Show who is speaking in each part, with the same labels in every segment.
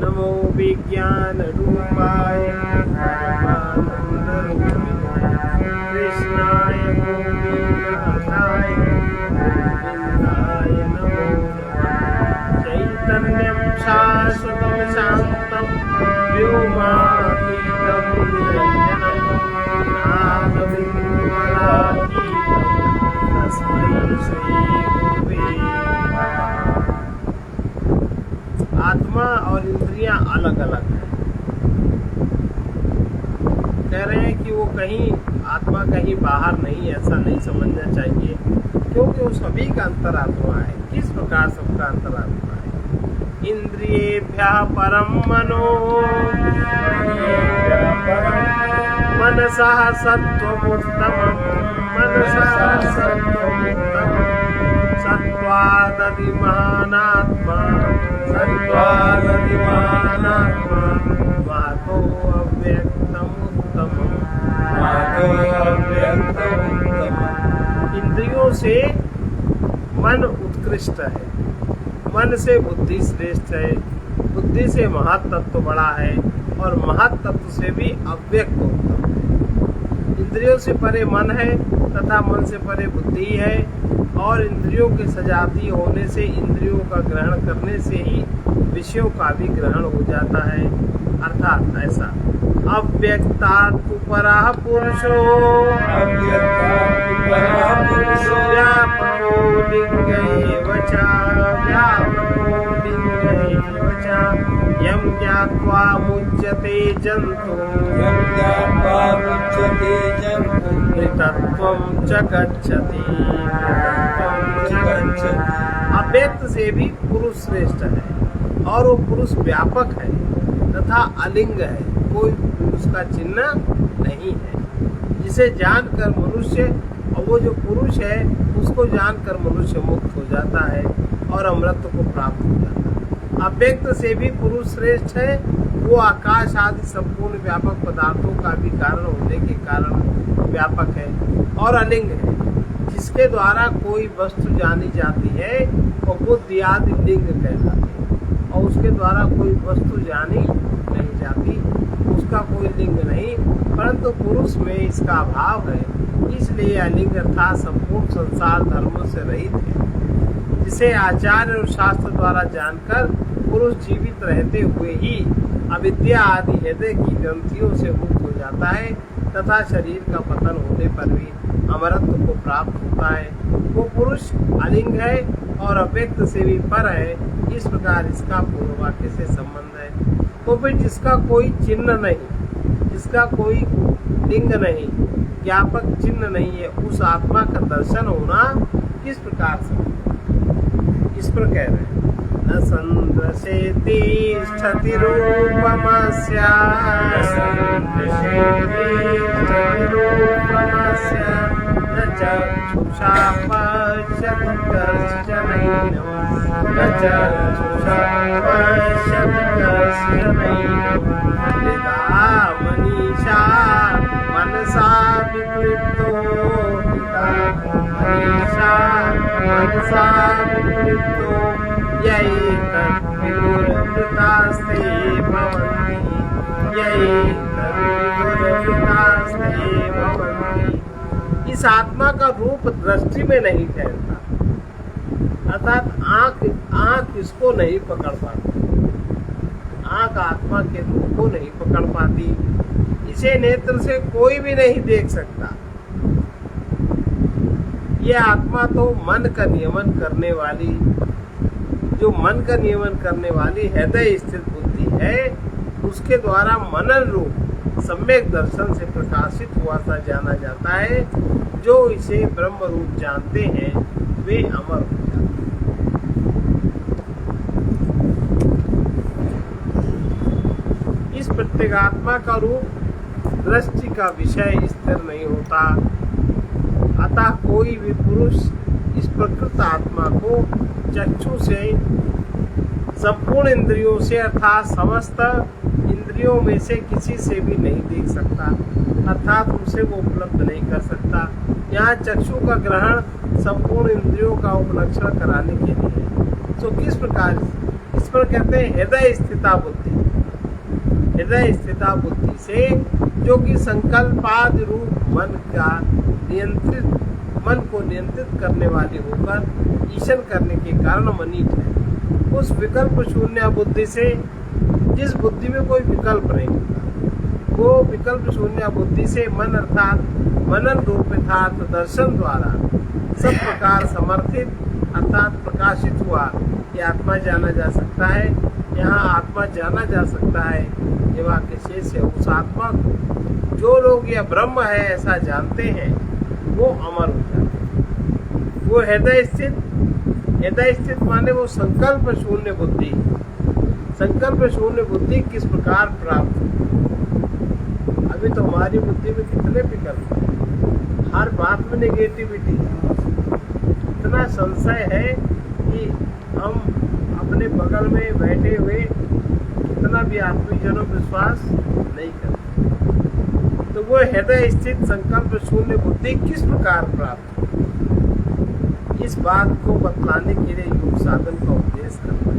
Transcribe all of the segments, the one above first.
Speaker 1: नमो विज्ञान रूपाय कृष्णाय गोविंदाय गोविंदाय नमो चैतन्यं शाश्वतं शान्तं व्योमातीतं निरञ्जनं नादबिन्दुमलातीतं तस्मै श्री गुरुवे नमः। आत्मा और इंद्रियां अलग अलग है। कह रहे हैं कि वो कहीं आत्मा कहीं बाहर नहीं, ऐसा नहीं समझना चाहिए, क्योंकि वो सभी का अंतरात्मा है। किस प्रकार सबका अंतरात्मा है? इंद्रियेभ्यः परम मनो मनसः सत्त्वमुत्तमम् सत्त्वादधिमानात्मा महतो अव्यक्तमुत्तमम्। इंद्रियों से मन उत्कृष्ट है, मन से बुद्धि श्रेष्ठ है, बुद्धि से महत्तत्व बड़ा है और महत्तत्व से भी अव्यक्त उत्तम है। इंद्रियों से परे मन है तथा मन से परे बुद्धि है, और इंद्रियों के सजाती होने से इंद्रियों का ग्रहण करने से ही विषयों का भी ग्रहण हो जाता है। अर्थात ऐसा अव्यक्तात्तु परः पुरुषो व्यापको लिंगैव च यं ज्ञात्वा मुच्यते जन्तु मृतत्वं च गच्छति। अव्यक्त से भी पुरुष श्रेष्ठ है, और वो पुरुष व्यापक है तथा अलिंग है, कोई उसका चिन्ह नहीं है। जिसे जानकर मनुष्य, और वो जो पुरुष है उसको जानकर मनुष्य मुक्त हो जाता है और अमृत को प्राप्त हो जाता है। अव्यक्त से भी पुरुष श्रेष्ठ है, वो आकाश आदि संपूर्ण व्यापक पदार्थों का भी कारण होने के कारण व्यापक है और अलिंग है। जिसके द्वारा कोई वस्तु जानी जाती है वो बुद्धि आदि लिंग कहलाते हैं, और उसके द्वारा कोई वस्तु जानी नहीं जाती, उसका कोई लिंग नहीं, परंतु पुरुष में इसका अभाव है, इसलिए अलिंग अर्थात संपूर्ण संसार धर्मों से रहित है। जिसे आचार्य और शास्त्र द्वारा जानकर पुरुष जीवित रहते हुए ही अविद्या आदि हृदय की ग्रंथियों से मुक्त हो जाता है तथा शरीर का पतन होने पर भी अमरत्व को प्राप्त होता है। वो पुरुष अलिंग है और अव्यक्त से भी पर है। इस प्रकार इसका पूर्व वाक्य से संबंध है। तो फिर जिसका कोई चिन्ह नहीं, जिसका कोई लिंग नहीं, ज्ञापक चिन्ह नहीं है, उस आत्मा का दर्शन होना किस प्रकार से? इस पर कह रहे हैं न संदृशेति तिष्ठति रूपमस्य न चक्षुषा पश्यति कश्चनैनं न चक्षुषा पश्यति कश्चनैनं यदा मनीषा मनसा विक्लिप्तो मनीषा मनसा विक्लिप्तो यैतद्विदुरमृतास्ते भवन्ति यैतद्विदुरमृतास्ते भवन्ति। इस आत्मा का रूप दृष्टि में नहीं ठहरता, अर्थात आँख इसको नहीं पकड़ पाती, आँख आत्मा के रूप को नहीं पकड़ पाती, इसे नेत्र से कोई भी नहीं देख सकता। ये आत्मा तो मन का नियमन करने वाली, जो मन का नियमन करने वाली हृदय स्थित बुद्धि है, उसके द्वारा मनन रूप सम्यक दर्शन से प्रकाशित हुआ सा जाना जाता है। जो इसे ब्रह्म रूप जानते हैं वे अमर हो जाते हैं। इस प्रत्येगात्मा का रूप दृष्टि का विषय स्थिर नहीं होता, अतः कोई भी पुरुष इस प्रकृत आत्मा को चक्षु से संपूर्ण इंद्रियों से अर्थात समस्त इंद्रियों में से किसी से भी नहीं देख सकता, अर्थात उसे वो उपलब्ध नहीं कर सकता। यहाँ चक्षु का ग्रहण संपूर्ण इंद्रियों का उपलक्षण कराने के लिए। तो किस प्रकार इस पर कहते हैं हृदय स्थिता बुद्धि। हृदय स्थिता बुद्धि से जो कि संकल्पादि रूप मन को नियंत्रित करने वाली होकर ईशन करने के कारण मनीत है। उस विकल्प शून्य बुद्धि से, जिस बुद्धि में कोई विकल्प नहीं होता, वो विकल्प शून्य बुद्धि से मन अर्थात मनन रूप यथार्थ दर्शन द्वारा सब प्रकार समर्थित अर्थात प्रकाशित हुआ कि आत्मा जाना जा सकता है। यहाँ आत्मा जाना जा सकता है ये वाक्य शेष है। उस आत्मा जो लोग यह ब्रह्म है ऐसा जानते हैं वो अमर हो जाते हैं। वो हृदय स्थित माने वो संकल्प शून्य बुद्धि। संकल्प शून्य बुद्धि किस प्रकार प्राप्त हो? अभी तो हमारी बुद्धि में कितने विकल्प हैं, हर बात में नेगेटिविटी है, इतना संशय है कि हम अपने बगल में बैठे हुए कितना भी आत्मीजनों विश्वास नहीं करते। तो वो हृदय स्थित संकल्प शून्य बुद्धि किस प्रकार प्राप्त हो, इस बात को बतलाने के लिए योग साधन का उपदेश करना है।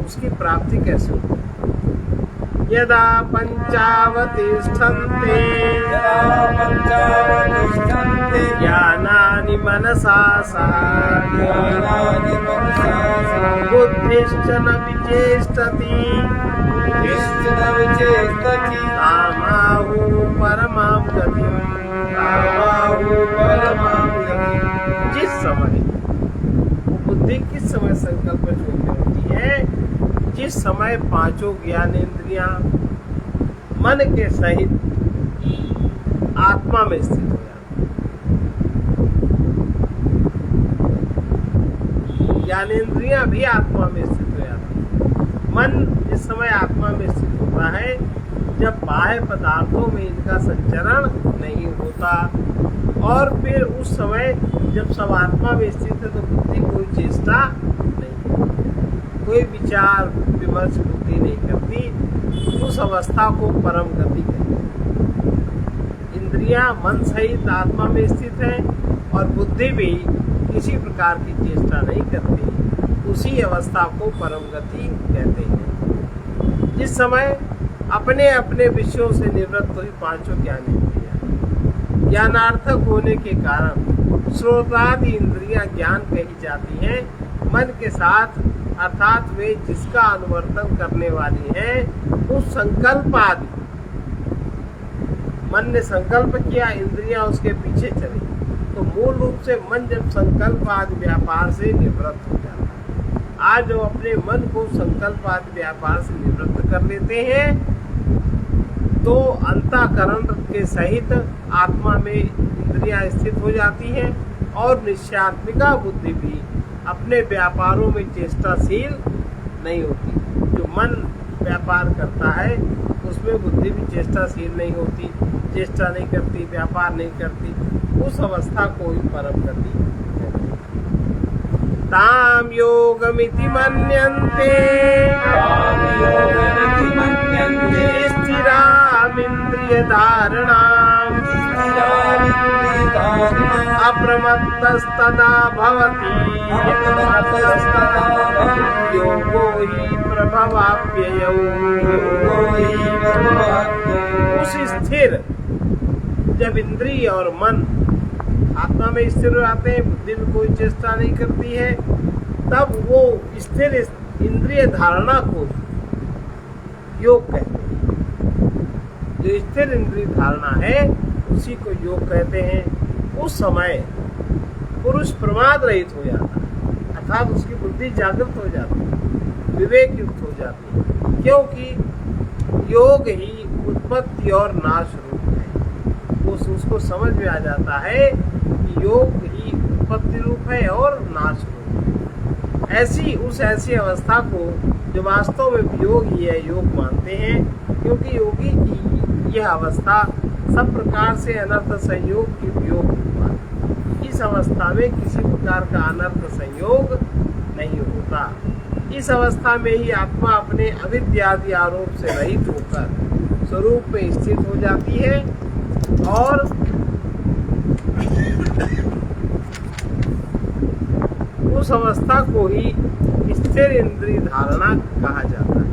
Speaker 1: उसकी प्राप्ति कैसे होती है? यदा पंचावतिष्ठन्ते ज्ञानानि मनसा बुद्धिश्च न विचेष्टति कामाहु परमां गतिम्। जिस समय बुद्धि किस समय संकल्प शून्य होती है? जिस समय पांचों ज्ञानेंद्रियां मन के सहित आत्मा में स्थित हो जाती। ज्ञानेंद्रियां भी आत्मा में स्थित हो जाती। मन इस समय आत्मा में स्थित होता है जब बाह्य पदार्थों में इनका संचरण नहीं होता। और फिर उस समय जब सब आत्मा में स्थित है तो बुद्धि कोई चेष्टा नहीं, कोई विचार विमर्श बुद्धि नहीं करती। उस अवस्था को परम गति कहते हैं। इंद्रियां मन सहित आत्मा में स्थित है और बुद्धि भी किसी प्रकार की चेष्टा नहीं करती। उसी अवस्था को परम गति कहते हैं। जिस समय अपने अपने विषयों से निवृत्त हुई पांचों ज्ञानेंद्रियां ज्ञानार्थक होने के कारण श्रोत्रादि इंद्रियां ज्ञान कही जाती हैं। मन के साथ अर्थात वे जिसका अनुवर्तन करने वाली है उस संकल्प आदि, मन ने संकल्प किया, इंद्रियां उसके पीछे चली, तो मूल रूप से मन जब संकल्प आदि व्यापार से निवृत्त हो जाता है। आज जो अपने मन को संकल्प आदि व्यापार से निवृत्त कर लेते हैं तो अंतःकरण के सहित आत्मा में इंद्रियां स्थित हो जाती हैं और निश्चयात्मिका बुद्धि भी अपने व्यापारों में चेष्टाशील नहीं होती। जो मन व्यापार करता है उसमें बुद्धि भी चेष्टाशील नहीं होती, चेष्टा नहीं करती, व्यापार नहीं करती। उस अवस्था को ही परम गति कहते हैं। ताम योगमिति मन्यन्ते स्थिरामिन्द्रिय धारणाम् अप्रमत्तस्तदा भवति योगो हि प्रभवाप्ययौ। उस स्थिर जब इंद्रिय और मन आत्मा में स्थिर हो जाते हैं, बुद्धि में कोई चेष्टा नहीं करती है, तब वो स्थिर इंद्रिय धारणा को योग कहते हैं। जो स्थिर इंद्रिय धारणा है उसी को योग कहते हैं। उस समय पुरुष प्रमाद रहित हो जाता है अर्थात उसकी बुद्धि जागृत हो जाती है, विवेक युक्त हो जाती है, क्योंकि योग ही उत्पत्ति और नाश रूप है। उसको समझ में आ जाता है कि योग ही उत्पत्ति रूप है और नाश रूप है। ऐसी अवस्था को जो वास्तव में वियोग ही है योग मानते हैं, क्योंकि योगी की यह अवस्था सब प्रकार से अनर्थ संयोग की वियोग होता। इस अवस्था में किसी प्रकार का अनर्थ संयोग नहीं होता। इस अवस्था में ही आत्मा अपने अविद्यादि आरोप से रहित होकर स्वरूप में स्थित हो जाती है और उस अवस्था को ही स्थिर इंद्रिय धारणा कहा जाता है।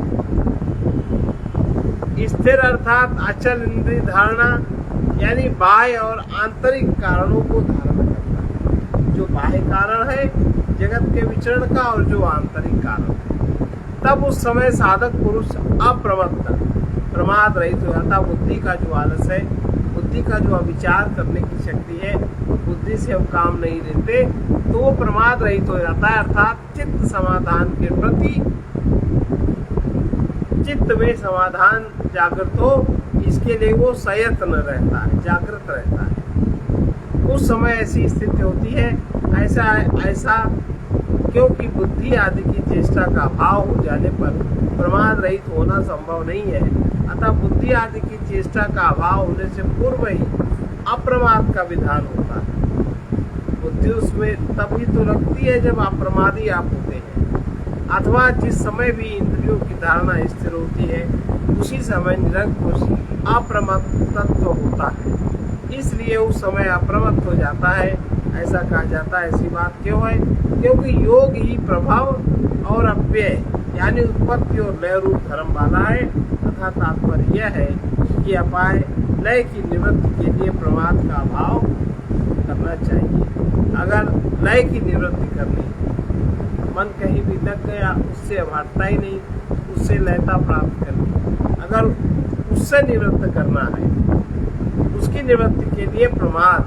Speaker 1: स्थिर अर्थात अचल इंद्रिय धारणा, यानी बाह्य और आंतरिक कारणों को धारण करता है। जो बाह्य कारण है जगत के विचरण का और जो आंतरिक कारण है, तब उस समय साधक पुरुष अप्रमत्त प्रमाद रहित हो जाता। बुद्धि का जो आलस है, बुद्धि का जो अविचार करने की शक्ति है, बुद्धि से हम काम नहीं लेते, तो वो प्रमाद रहित हो जाता है। अर्थात चित्त समाधान के प्रति, चित्त में समाधान जागृत हो, इसके लिए वो सयत्न रहता है, जागृत रहता है। उस समय ऐसी स्थिति होती है। ऐसा क्योंकि बुद्धि आदि की चेष्टा का अभाव हो जाने पर प्रमाद रहित होना संभव नहीं है। अतः बुद्धि आदि की चेष्टा का अभाव होने से पूर्व ही अप्रमाद का विधान होता है। बुद्धि उसमें तभी तो लगती है जब अप्रमादी आप होते हैं, अथवा जिस समय भी इंद्रियों की धारणा स्थिर होती है उसी समय निरंकुश अप्रमत्तत्व होता है। इसलिए उस समय अप्रमत्त हो जाता है, ऐसा कहा जाता है। ऐसी बात क्यों है? क्योंकि योग ही प्रभाव और अव्यय यानी उत्पत्ति और लय रूप धर्म वाला है। तथा तात्पर्य यह है कि अपाय लय की निवृत्ति के लिए प्रमाद का अभाव करना चाहिए। अगर लय की निवृत्ति करनी, मन कहीं भी लग गया, उससे अब हटता ही नहीं, उससे लयता प्राप्त करनी, अगर उससे निवृत्त करना है, उसकी निवृत्ति के लिए प्रमाद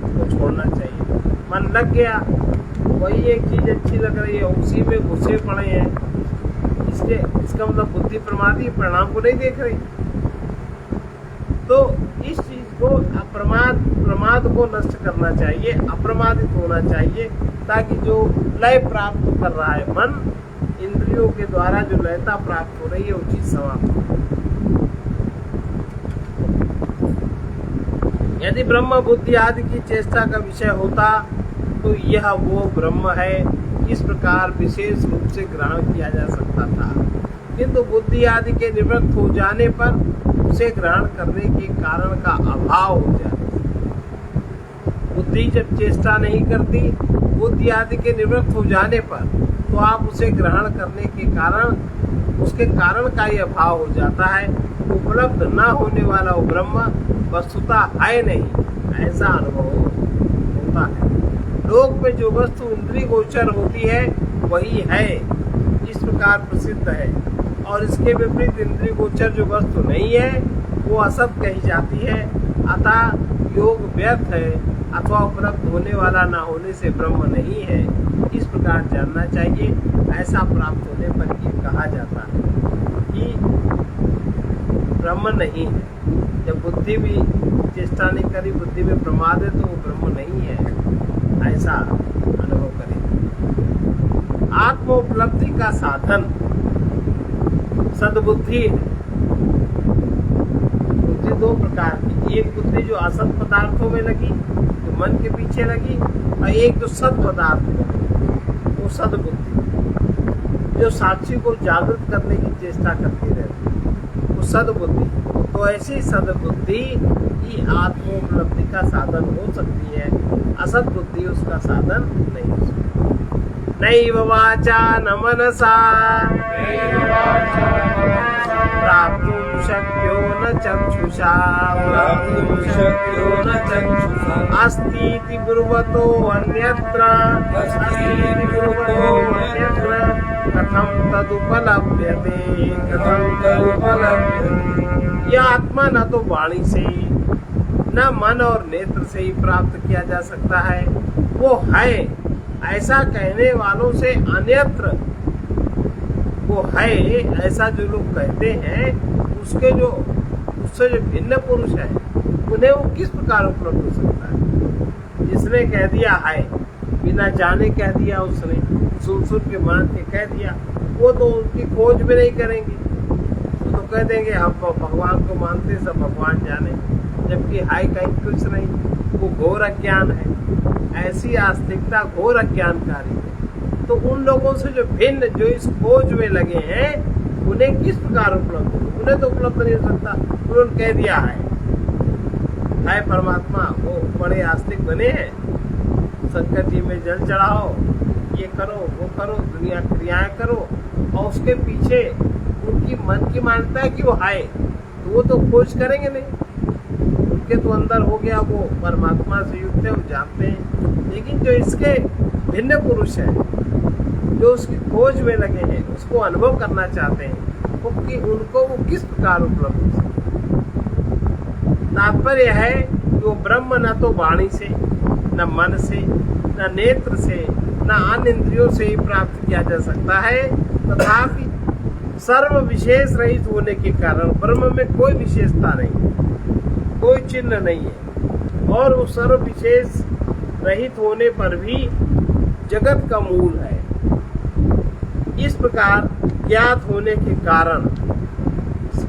Speaker 1: को छोड़ना चाहिए। मन लग गया, वही एक चीज अच्छी लग रही है, उसी में घुसे पड़े हैं, इसका मतलब बुद्धि प्रमादी परिणाम को नहीं देख रही। तो इस चीज को प्रमाद को नष्ट करना चाहिए, अप्रमादित होना चाहिए, ताकि जो लय प्राप्त कर रहा है मन, इंद्रियों के द्वारा जो लयता प्राप्त हो रही है, वो चीज समाप्त हो। यदि ब्रह्म बुद्धि आदि की चेष्टा का विषय होता तो यह वो ब्रह्म है, इस प्रकार विशेष रूप से ग्रहण किया जा सकता था। किंतु बुद्धि आदि के निवृत्त हो जाने पर उसे ग्रहण करने के कारण का अभाव हो जाता है। बुद्धि जब चेष्टा नहीं करती, बुद्धि आदि के निवृत्त हो जाने पर, तो आप उसे ग्रहण करने के कारण, उसके कारण का ही अभाव हो जाता है। उपलब्ध न होने वाला वो ब्रह्म वस्तुतः है नहीं, ऐसा अनुभव होता है। लोक में जो वस्तु इंद्रिय गोचर होती है वही है, इस प्रकार प्रसिद्ध है। और इसके विपरीत इंद्रिय गोचर जो वस्तु नहीं है वो असत कही जाती है। अतः योग व्यर्थ है, अथवा उपलब्ध होने वाला न होने से ब्रह्म नहीं है, इस प्रकार जानना चाहिए। ऐसा प्राप्त होने पर ये कहा जाता है कि ब्रह्म नहीं है। जब बुद्धि भी चेष्टा नहीं करी, बुद्धि में प्रमाद है, तो वो ब्रह्म नहीं है, ऐसा अनुभव करें। आत्म उपलब्धि का साधन सद्बुद्धि है। बुद्धि दो प्रकार की, एक बुद्धि जो असत पदार्थों में लगी, जो मन के पीछे लगी, और एक जो सद पदार्थ में लगी, वो सद्बुद्धि, जो साक्षी को जागृत करने की चेष्टा करती रहती, वो सद्बुद्धि। तो ऐसी सद्बुद्धि ही आत्मोपलब्धि का साधन हो सकती है, असत बुद्धि उसका साधन नहीं हो सकती। नैव वाचा न मनसा प्राप्तुं शक्यो न चक्षुषा अस्तीति ब्रुवतो अन्यत्र कथं तदुपलभ्यते। यह आत्मा न तो वाणी से, न मन और नेत्र से ही प्राप्त किया जा सकता है, वो है, ऐसा कहने वालों से अन्यत्र वो है, ऐसा जो लोग कहते हैं, उससे जो भिन्न पुरुष है, उन्हें वो किस प्रकार उपलब्ध हो सकता है? जिसने कह दिया है, बिना जाने कह दिया, उसने सुन के मान के कह दिया, वो तो उनकी खोज भी नहीं करेंगे, वो तो कह देंगे हम भगवान को मानते, सब भगवान जाने, जबकि है कहीं कुछ नहीं, वो घोर अज्ञान है। ऐसी आस्तिकता घोर अज्ञानकारी है। तो उन लोगों से जो भिन्न, जो इस खोज में लगे हैं, उन्हें किस प्रकार उपलब्ध हो? उन्हें तो उपलब्ध नहीं हो सकता। उन्होंने कह दिया है परमात्मा, वो बड़े आस्तिक बने हैं, शंकर जी में जल चढ़ाओ, ये करो वो करो, दुनिया क्रियाएं करो, और उसके पीछे उनकी मन की मान्यता है कि वो है, तो वो तो खोज करेंगे नहीं। उनके तो अंदर हो गया, वो परमात्मा से युक्त है, वो जानते हैं। लेकिन जो इसके भिन्न पुरुष है, जो उसकी खोज में लगे हैं, उसको अनुभव करना चाहते हैं, वो कि उनको वो किस प्रकार उपलब्ध हो सकता है। तात्पर्य है कि वो ब्रह्म न तो वाणी से, न मन से, न नेत्र से, न अन्य इंद्रियों से ही प्राप्त किया जा सकता है, तथापि सर्व विशेष रहित होने के कारण ब्रह्म में कोई विशेषता नहीं, कोई चिन्ह नहीं है, और वो सर्व विशेष रहित होने पर भी जगत का मूल है। इस प्रकार ज्ञात होने के कारण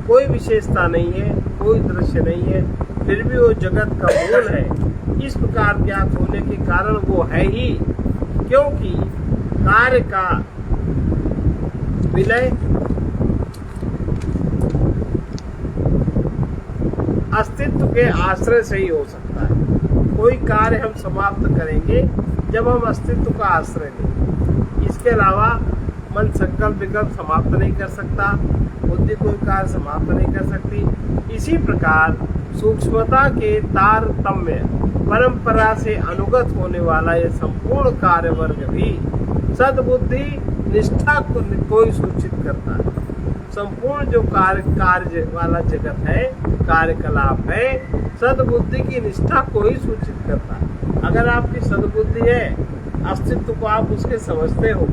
Speaker 1: कोई विशेषता नहीं है, कोई दृश्य नहीं है, फिर भी वो जगत का मूल है। इस प्रकार ज्ञात होने के कारण वो है ही, क्योंकि कार्य का विलय अस्तित्व के आश्रय से ही हो सकता है। कोई कार्य हम समाप्त करेंगे जब हम अस्तित्व का आश्रय लेंगे। इसके अलावा मन संकल्प विकल्प समाप्त नहीं कर सकता, बुद्धि कोई कार्य समाप्त नहीं कर सकती। इसी प्रकार सूक्ष्मता के तारतम्य परंपरा से अनुगत होने वाला यह संपूर्ण कार्य वर्ग भी सद्बुद्धि निष्ठा को ही सूचित करता है। संपूर्ण जो कार्य वाला जगत है, कार्यकलाप है, सद्बुद्धि की निष्ठा को ही सूचित करता है। अगर आपकी सद्बुद्धि है, अस्तित्व को आप उसके समझते हो,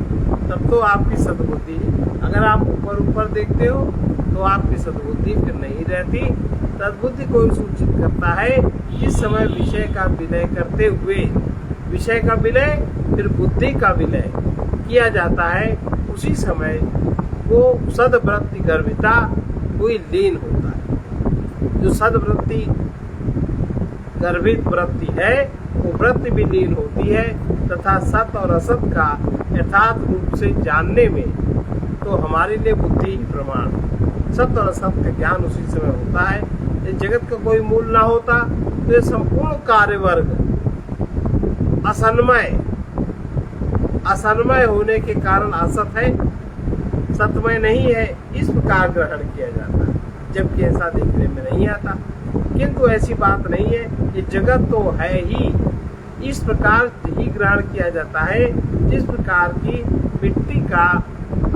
Speaker 1: तब तो आपकी सद्बुद्धि। अगर आप ऊपर ऊपर देखते हो तो आपकी सद्बुद्धि फिर नहीं रहती। सद्बुद्धि को ही सूचित करता है। इस समय विषय का विलय करते हुए, विषय का विलय फिर बुद्धि का विलय किया जाता है, उसी समय वो सद्वृत्ति गर्भिता हुई लीन होता है। जो सद्वृत्ति गर्भित वृत्ति है, वो वृत्ति भी लीन होती है, तथा सत और असत का यथार्थ रूप से जानने में तो हमारे लिए बुद्धि ही प्रमाण। सत्य और असत का ज्ञान उसी समय होता है। इस जगत का कोई मूल ना होता तो ये संपूर्ण कार्य वर्ग असन्मय होने के कारण असत है, सतमय नहीं है, इस प्रकार ग्रहण किया जाता है, जबकि ऐसा देखने में नहीं आता। किंतु ऐसी बात नहीं है, ये जगत तो है ही, इस प्रकार ही ग्रहण किया जाता है जिस प्रकार की मिट्टी का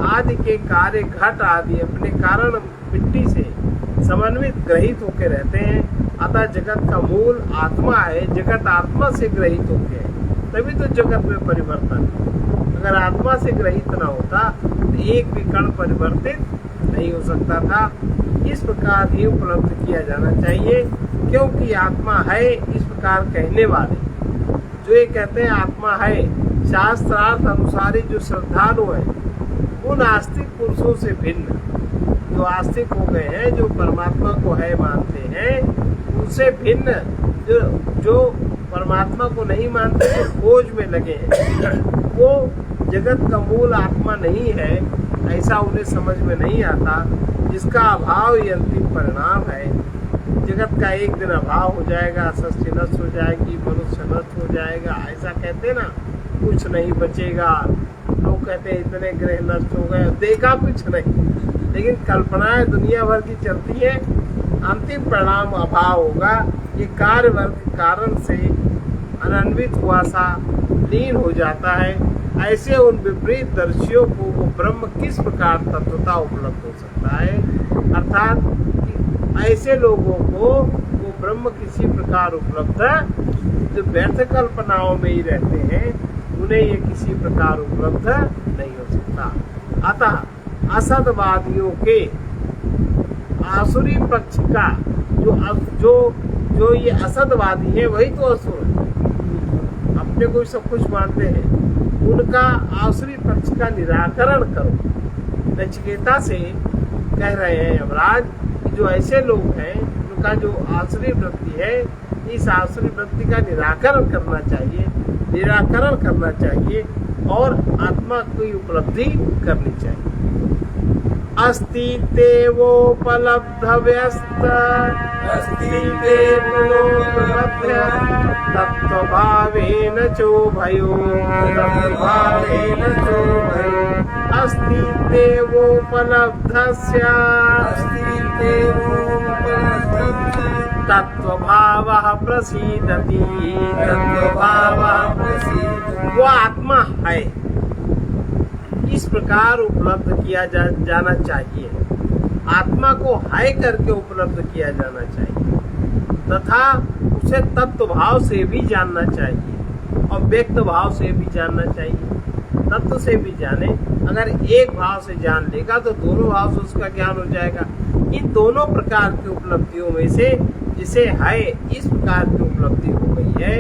Speaker 1: आदि के कार्य घट आदि अपने कारण मिट्टी से समन्वित ग्रहित होकर रहते हैं। अतः जगत का मूल आत्मा है, जगत आत्मा से ग्रहित होके है, तभी तो जगत में परिवर्तन। अगर आत्मा से ग्रहित न होता तो एक भी कण परिवर्तित नहीं हो सकता था। इस प्रकार ही उपलब्ध किया जाना चाहिए, क्योंकि आत्मा है। इस प्रकार कहने वाले जो ये कहते हैं आत्मा है, शास्त्रार्थ अनुसारी जो श्रद्धालु है, उन आस्तिक पुरुषों से भिन्न, जो आस्तिक हो गए हैं, जो परमात्मा को है मानते हैं, उनसे भिन्न जो परमात्मा को नहीं मानते, जो खोज में लगे हैं, वो जगत का मूल आत्मा नहीं है, ऐसा उन्हें समझ में नहीं आता। जिसका अभाव ही अंतिम परिणाम है। जगत का एक दिन अभाव हो जाएगा, सृष्टि नष्ट हो जाएगी, मनुष्य नष्ट हो जाएगा, ऐसा कहते ना, कुछ नहीं बचेगा। लोग कहते हैं इतने ग्रह नष्ट हो गए, देखा कुछ नहीं, लेकिन कल्पनाएं दुनिया भर की चलती है। अंतिम परिणाम अभाव होगा। ये कार्य वर्ग कारण से अनन्वित हुआ सा लीन हो जाता है। ऐसे उन विपरीत दर्शियों को वो ब्रह्म किस प्रकार तत्वता उपलब्ध हो सकता है। अर्थात ऐसे लोगों को वो ब्रह्म किसी प्रकार उपलब्ध, जो व्यर्थ कल्पनाओं में ही रहते हैं, उन्हें ये किसी प्रकार उपलब्ध नहीं हो सकता। अतः असदवादियों के आसुरी पक्ष का जो ये असदवादी है, वही तो असुर है, अपने को सब कुछ मानते हैं, उनका आसुरी पक्ष का निराकरण करो। नचिकेता से कह रहे हैं यमराज कि जो ऐसे लोग हैं, उनका जो आसुरी वृत्ति है, इस आसुरी वृत्ति का निराकरण करना चाहिए और आत्मा की उपलब्धि करनी चाहिए। अस्ति तेवोपलब्ध व्यस्त, अस्ति तेवोपलब्ध तत्त्वभावेन चोभयो अस्ति देवोपलब्धस्य तत्त्वभावः प्रसीदति। वो आत्मा है, इस प्रकार उपलब्ध किया जाना चाहिए। आत्मा को है करके उपलब्ध किया जाना चाहिए तथा उसे तत्व भाव से भी जानना चाहिए और व्यक्त भाव से भी जानना चाहिए। तत्व से भी जाने, अगर एक भाव से जान लेगा तो दोनों भाव से उसका ज्ञान हो जाएगा। इन दोनों प्रकार की उपलब्धियों में से जिसे है इस प्रकार की उपलब्धि हो गई है,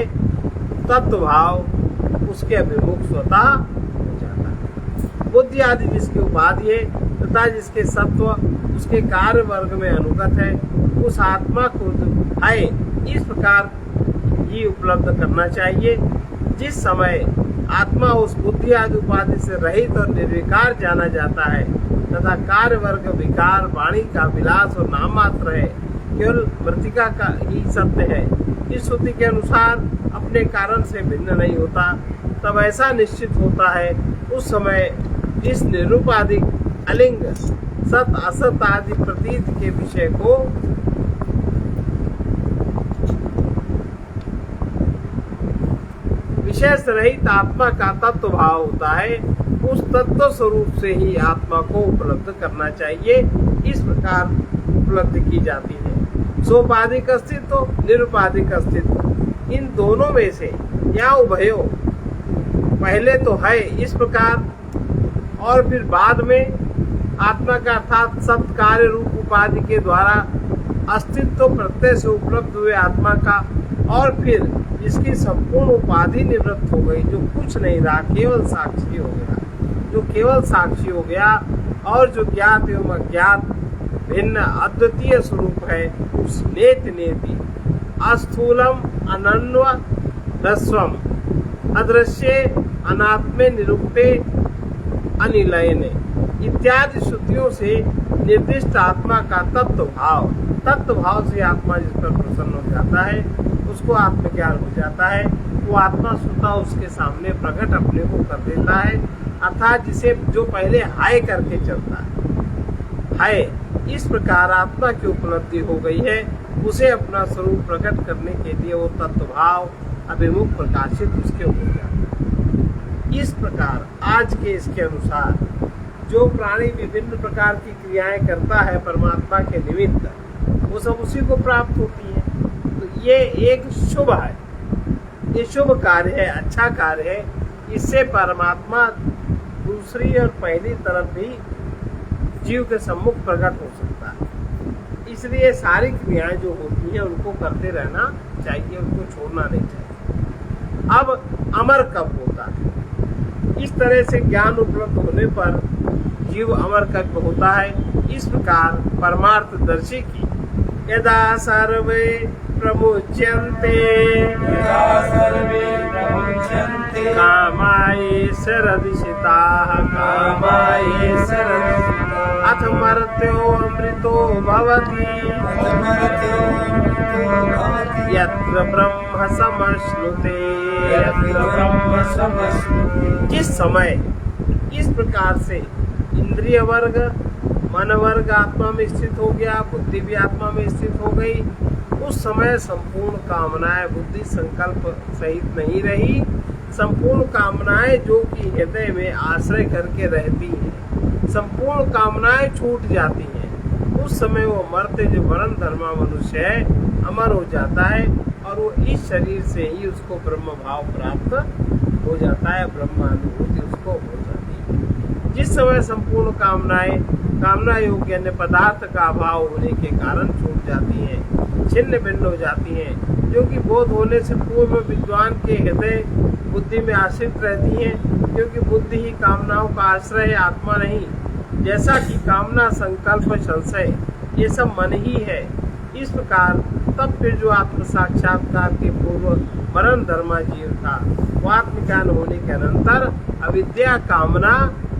Speaker 1: तत्व भाव उसके अभिमुख स्वतः हो जाता है। बुद्धि आदि जिसकी उपाधि है तथा जिसके सत्व उसके कार्य वर्ग में अनुगत है, उस आत्मा को है इस प्रकार ही उपलब्ध करना चाहिए। जिस समय आत्मा उस बुद्धि आदि उपाधि से रहित और निर्विकार जाना जाता है तथा कार्य वर्ग विकार वाणी का विलास और नाम मात्र है, केवल मृतिका का ही सत्य है, इस श्रुति के अनुसार अपने कारण से भिन्न नहीं होता, तब ऐसा निश्चित होता है उस समय इस निरूपाधिक अलिंग सत असत आदि प्रतीत के विषय को विशेष रहित आत्मा का तत्व भाव होता है। उस तत्व स्वरूप से ही आत्मा को उपलब्ध करना चाहिए। इस प्रकार उपलब्ध की जाती है। सोपाधिक अस्तित्व, निरुपाधिक अस्तित्व, इन दोनों में से या उभयो पहले तो है इस प्रकार और फिर बाद में आत्मा का अर्थात सत्कार्य रूप उपाधि के द्वारा अस्तित्व प्रत्यय से उपलब्ध हुए आत्मा का, और फिर जिसकी संपूर्ण उपाधि निवृत्त हो गई, जो कुछ नहीं रहा, केवल साक्षी हो गया, जो केवल साक्षी हो गया और जो ज्ञात एवं अज्ञात भिन्न अद्वितीय स्वरूप है, उस नेति नेति अस्थूलम अनन्व रस्वम अदृश्य अनात्मे निरूपे अनिलयने इत्यादि श्रुतियों से निर्दिष्ट आत्मा का तत्व भाव से आत्मा जिस पर प्रसन्न हो जाता है उसको आत्मज्ञान हो जाता है। वो आत्मा स्वतः उसके सामने प्रकट अपने को कर देता है, अर्थात जिसे जो पहले हाय करके चलता है। इस प्रकार आत्मा की उपलब्धि हो गई है, उसे अपना स्वरूप प्रकट करने के लिए वो तत्व भाव अभिमुख प्रकाशित उसके हो जाता है। इस प्रकार आज के इसके अनुसार जो प्राणी विभिन्न प्रकार की क्रियाएं करता है परमात्मा के निमित्त, वो सब उसी को प्राप्त होती है। तो ये एक शुभ है, ये शुभ कार्य है, अच्छा कार्य है। इससे परमात्मा दूसरी और पहली तरफ भी जीव के सम्मुख प्रकट हो सकता है। इसलिए सारी क्रियाएं जो होती हैं उनको करते रहना चाहिए, उनको छोड़ना नहीं चाहिए। अब अमर कब होता है? इस तरह से ज्ञान उपलब्ध होने पर जीव अमर कब होता है? इस प्रकार परमार्थदर्शी की यदा सर्वे प्रमुच्यन्ते कामायेषरदिशिताः अथ मर्त्यो अमृतो भवति यत्र ब्रह्म समश्नुते। जिस समय इस प्रकार से इंद्रिय वर्ग मन वर्ग आत्मा में स्थित हो गया, बुद्धि भी आत्मा में स्थित हो गई, उस समय संपूर्ण कामनाएं बुद्धि संकल्प सहित नहीं रही। संपूर्ण कामनाएं जो कि हृदय में आश्रय करके रहती हैं, संपूर्ण कामनाएं छूट जाती हैं। उस समय वो मर्त्य जो वरण धर्मा मनुष्य है अमर हो जाता है और वो इस शरीर से ही उसको ब्रह्म भाव प्राप्त हो जाता है, ब्रह्मानुभूति उसको हो जाती है। जिस समय संपूर्ण कामना योग्य अन्य पदार्थ का अभाव होने के कारण छूट जाती हैं, छिन्न भिन्न हो जाती हैं, क्योंकि बोध होने से पूर्व विद्वान के हृदय बुद्धि में आश्रित रहती हैं, क्योंकि बुद्धि ही कामनाओं का आश्रय है, आत्मा नहीं। जैसा कि कामना संकल्प संशय ये सब मन ही है। इस प्रकार तब फिर जो आत्म साक्षात्कार के पूर्व मरण धर्मा जीव था, वो आत्मज्ञान होने के अनंतर अविद्या कामना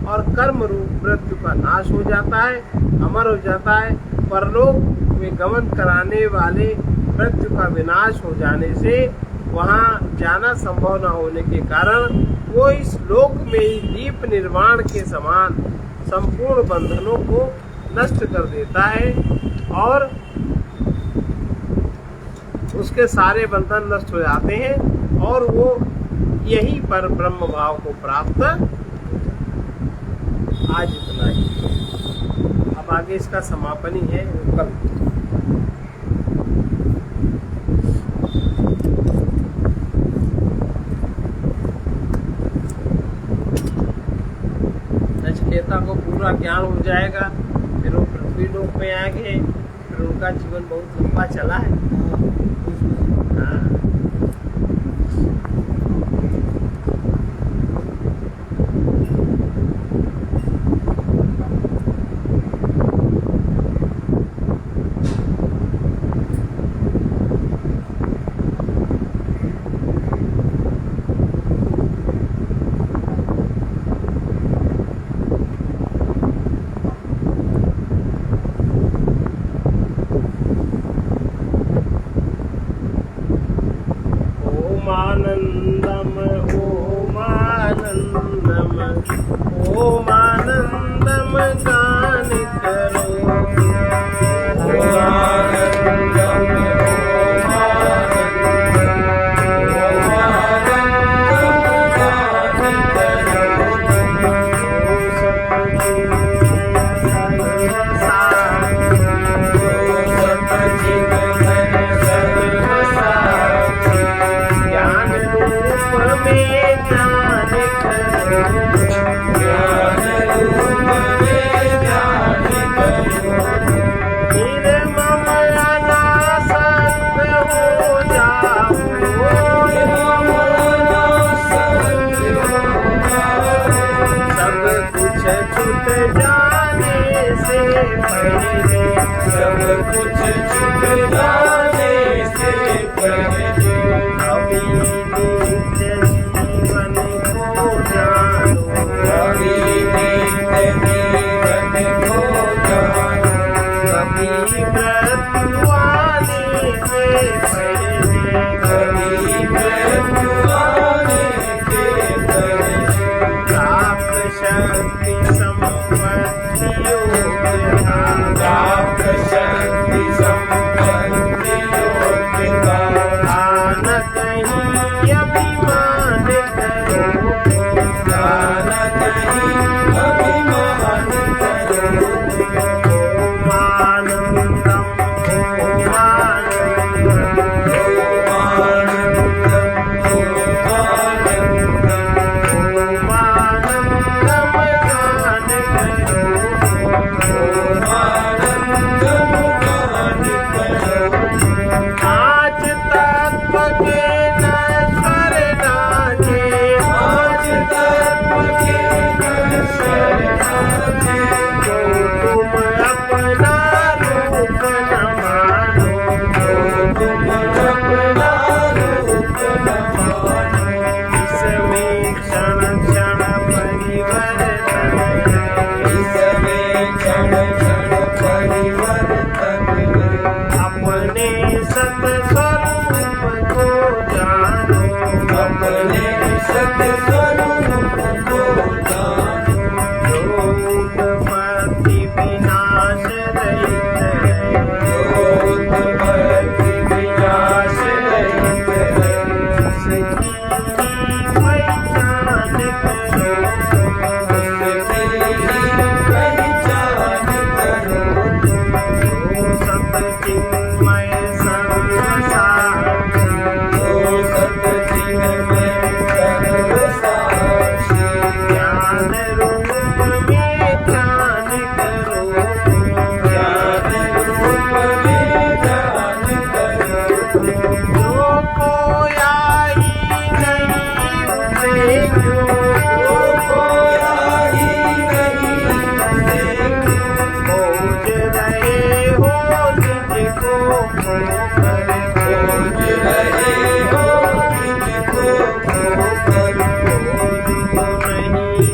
Speaker 1: और कर्म रूप मृत्यु का नाश हो जाता है, अमर हो जाता है। परलोक में गमन कराने वाले मृत्यु का विनाश हो जाने से वहाँ जाना संभव न होने के कारण वो इस लोक में ही दीप निर्वाण के समान संपूर्ण बंधनों को नष्ट कर देता है और उसके सारे बंधन नष्ट हो जाते हैं और वो यही पर ब्रह्म भाव को प्राप्त। आज इतना ही, अब आगे इसका समापन ही है कल। नचिकेता को पूरा ज्ञान हो जाएगा, फिर वो पृथ्वी लोक में आएंगे, फिर उनका जीवन बहुत लंबा चला है।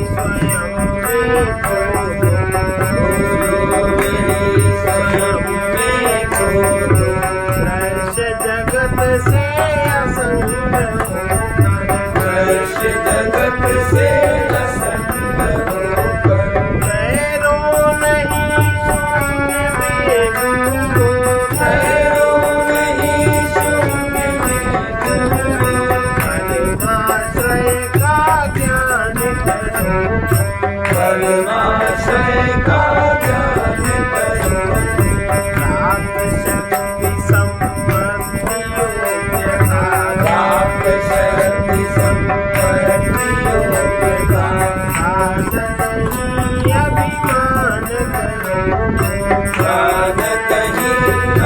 Speaker 2: स्वयं से लसन बरोबर।
Speaker 1: ठहरो नहीं शून्य में गुरु,
Speaker 2: ठहरो नहीं शून्य में गुरु।
Speaker 1: परमाश्रय का ज्ञान करो,
Speaker 2: परमाश्रय का ज्ञान करो।
Speaker 1: प्राप्त शक्ति संपत्ति योग्यता,
Speaker 2: प्राप्त शक्ति संपत्ति योग्यता।
Speaker 1: साधन ही अभिमान करो,
Speaker 2: साधक ही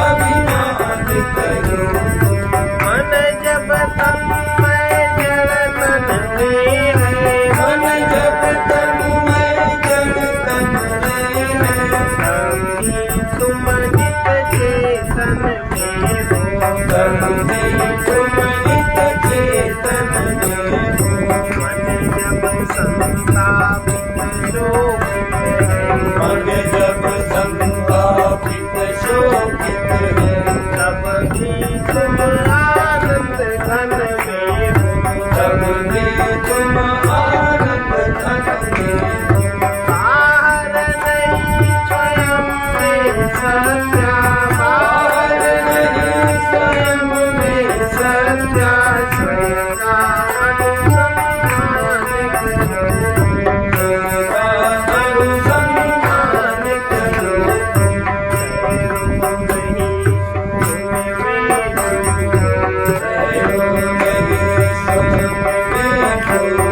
Speaker 2: अभिमान करो।
Speaker 1: मन जब तन्मय जड़ तन में है,
Speaker 2: मन जब तन्मय जड़ तन में है।
Speaker 1: तभी तुम नित चेतन में हो,
Speaker 2: तभी तुम नित चेतन में हो।
Speaker 1: मन जब संतापित शोकित है,
Speaker 2: मन जब संतापित शोकित है।
Speaker 1: तब भी तुम आनंद घन में हो,
Speaker 2: तब भी तुम आनंद घन में हो।
Speaker 1: बाहर नहीं स्वयं में सत्या,
Speaker 2: बाहर नहीं स्वयं में सत्या।
Speaker 1: स्वयं का अनुसंधान करो,
Speaker 2: तेरा अनुसंधान करो।
Speaker 1: ठहरो नहीं शून्य में गुरु,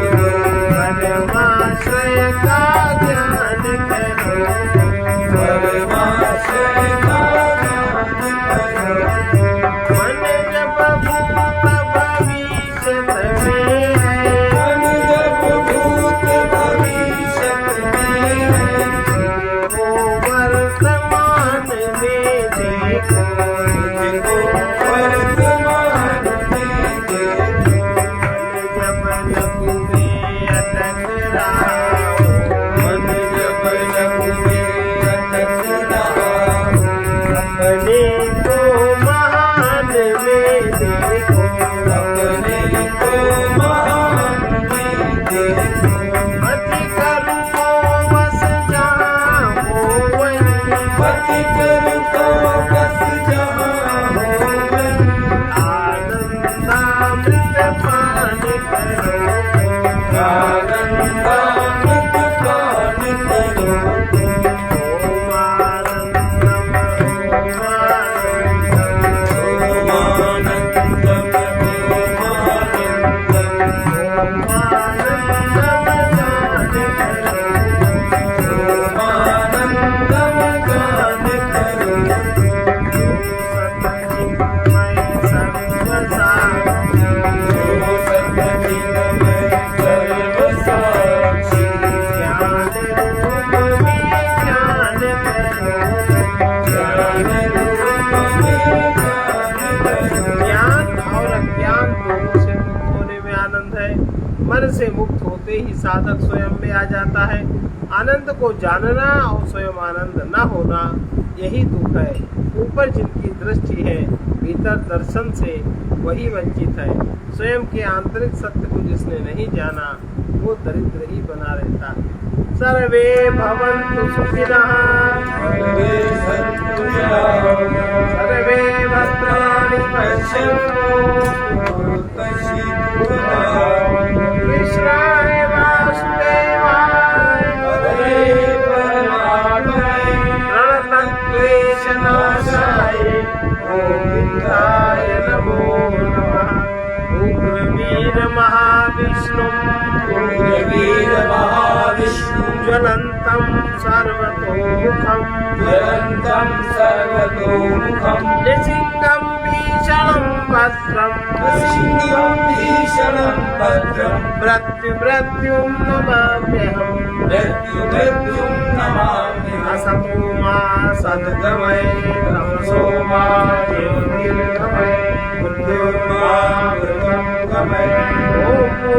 Speaker 1: परमाश्रय का ज्ञान करो,
Speaker 2: परमाश्रय का ज्ञान करो।
Speaker 1: मन जब भूत भविष्य में है,
Speaker 2: मन जब भूत भविष्य में है।
Speaker 1: वो वर्तमान में देखो,
Speaker 2: तुझको वर्तमान में देखो।
Speaker 1: जब लघु में अटक रहा हो,
Speaker 2: मन जब लघु में अटक रहा हो।
Speaker 1: अपने को महान में देखो,
Speaker 2: अपने को महान में देखो।
Speaker 1: मति कर्मों बस जहाँ हो वहीं,
Speaker 2: पति कर को बस जहाँ हो वहीं।
Speaker 1: आनंदामृत पान करो,
Speaker 2: आनंदामृत पान करो।
Speaker 1: ओम आनंदम ओम आनंदम,
Speaker 2: ओमानंदम ओमानंदम।
Speaker 1: ओम आनंदम गान करो,
Speaker 2: ओमानंदम गान करो।
Speaker 1: सतचिन्मय सर्वसाक्षी,
Speaker 2: जो सतचिन्मय सर्वसाक्षी।
Speaker 1: ज्ञान रूप में ज्ञान करो,
Speaker 2: ज्ञान रूप में ज्ञान करो।
Speaker 1: ज्ञान और अज्ञान दोनों से मुक्त होने में आनंद है। मन से मुक्त होते ही साधक स्वयं में आ जाता है। आनंद को जानना और स्वयं आनंद न होना यही दुख है। ऊपर जिनकी दृष्टि है, भीतर दर्शन से वही वंचित है। स्वयं के आंतरिक सत्य को जिसने नहीं जाना, वो दरिद्र ही बना रहता है। सर्वे भवन्तु सुखिनः,
Speaker 2: सर्वे सन्तु निरामयाः।
Speaker 1: सर्वे भद्राणि पश्यन्तु, कृष्णाय वासुदेवाय
Speaker 2: हरे परमात्मने
Speaker 1: प्रणतक्लेशनाशाय गोविन्दाय नमो नमः। उग्रवीर महाविष्णु,
Speaker 2: उग्रवीर महाविष्णु।
Speaker 1: ज्वलन्तं सर्वतोमुखं,
Speaker 2: ज्वलन्तं सर्वतोमुखं।
Speaker 1: नृसिंहं भीषणं भद्रं,
Speaker 2: नृसिंहं भीषणं भद्रं।
Speaker 1: मृत्युं नमाम्यहम्।
Speaker 2: मृत्युं नमाम्यहम्।
Speaker 1: असतो मा सद्गमय, तमसो मा ज्योतिर्गमय, मृत्युर्मा मृतं गमय। ॐ